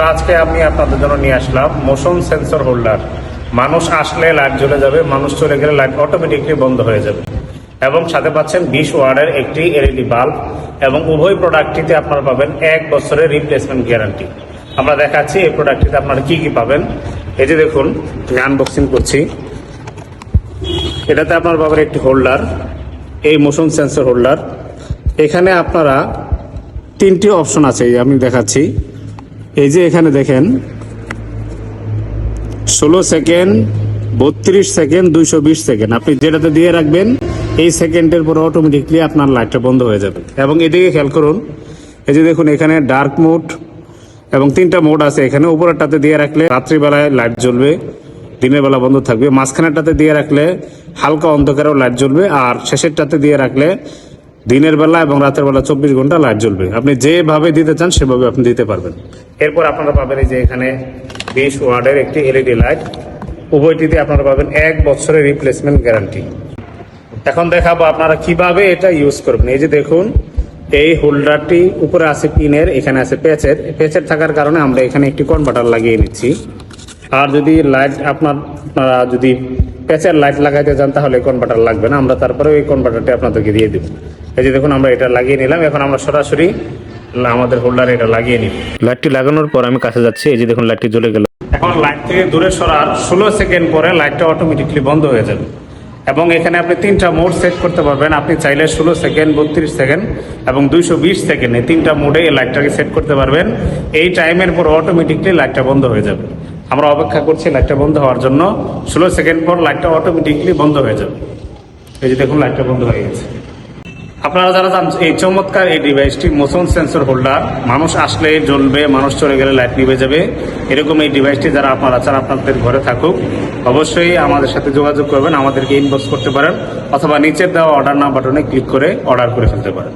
তাহলে আজকে আমি আপনাদের জন্য নিয়ে আসলাম মোশন সেন্সর হোল্ডার। মানুষ আসলে লাইট জ্বলে যাবে, মানুষ চলে গেলে লাইট অটোমেটিকলি বন্ধ হয়ে যাবে। এবং সাথে পাচ্ছেন 20 ওয়াটের একটি এলইডি বাল্ব, এবং উভয় প্রোডাক্টটিতে আপনারা পাবেন 1 বছরের রিপ্লেসমেন্ট গ্যারান্টি। আমরা দেখাচ্ছি এই প্রোডাক্টটিতে আপনারা কি কি পাবেন। এই যে দেখুন, আনবক্সিং করছি। এটাতে আপনারা পাবেন একটি হোল্ডার, এই মোশন সেন্সর হোল্ডার। এখানে আপনারা 3টি অপশন আছে, আমি দেখাচ্ছি। এই যে এখানে দেখেন 16 সেকেন্ড, 32 সেকেন্ড, 220 সেকেন্ড। আপনি যেটাতে দিয়ে রাখবেন এই সেকেন্ডের পর অটোমেটিকলি আপনার লাইটটা বন্ধ হয়ে যাবে। এবং এদিকে খেয়াল করুন, এই যে দেখুন এখানে ডার্ক মোড এবং 3টা মোড আছে। এখানে উপরেরটাতে দিয়ে রাখলে রাত্রিবেলায় লাইট জ্বলবে, দিনের বেলা বন্ধ থাকবে। মাঝখানেরটাতে দিয়ে রাখলে হালকা অন্ধকারেও লাইট জ্বলবে, আর শেষেরটাতে দিয়ে রাখলে দিনের বেলা এবং রাতের বেলা 24 ঘন্টা লাইট জ্বলবে। আপনি যেভাবে দিতে চান সেভাবে আপনি দিতে পারবেন। এরপর আপনারা পাবেন এই যে এখানে 20 ওয়াটের একটি এলইডি লাইট। উভয়টিতে আপনারা পাবেন 1 বছরের রিপ্লেসমেন্ট গ্যারান্টি। এখন দেখাবো আপনারা কিভাবে এটা ইউজ করবেন। এই যে দেখুন, এই হোল্ডারটি উপরে আছে পিনের, এখানে আছে প্যাচের থাকার কারণে আমরা এখানে একটি কনভার্টার লাগিয়ে নিচ্ছি। আর যদি লাইট আপনারা যদি প্যাচের লাইট লাগাইতে চান তাহলে কনভার্টার লাগবে না, আমরা তারপরে এই কনভার্টারটি আপনাদেরকে দিয়ে দেব। এই যে দেখুন, আমরা এটা লাগিয়ে নিলাম। এখন আমরা সরাসরি আমাদের হোল্ডারে এটা লাগিয়ে নিব। লাইটটি লাগানোর পর আমি কাছে যাচ্ছি। এই যে দেখুন, লাইটটি জ্বলে গেল। এখন লাইট থেকে দূরে সরার 16 সেকেন্ড পরে লাইটটা অটোমেটিকলি বন্ধ হয়ে যাবে। এবং এখানে আপনি 3টা মোড সেট করতে পারবেন। আপনি চাইলে 16 সেকেন্ড, 32 সেকেন্ড এবং 220 সেকেন্ড, এই 3টা মোডে এই লাইটটাকে সেট করতে পারবেন। এই টাইমের পর অটোমেটিকলি লাইটটা বন্ধ হয়ে যাবে। আমরা অপেক্ষা করছি লাইটটা বন্ধ হওয়ার জন্য। 16 সেকেন্ড পর লাইটটা অটোমেটিকলি বন্ধ হয়ে যাবে। এই যে দেখুন, লাইটটা বন্ধ হয়ে গেছে। আপনারা যারা জানেন এই চমৎকার এই ডিভাইসটি মোশন সেন্সর হোল্ডার, মানুষ আসলে জ্বলবে, মানুষ চলে গেলে লাইট নিভে যাবে, এরকম এই ডিভাইসটি যারা আপনারা চান আপনাদের ঘরে থাকুক, অবশ্যই আমাদের সাথে যোগাযোগ করবেন। আমাদেরকে ইনবক্স করতে পারেন অথবা নিচের দেওয়া অর্ডার নাও বাটনে ক্লিক করে অর্ডার করে ফেলতে পারেন।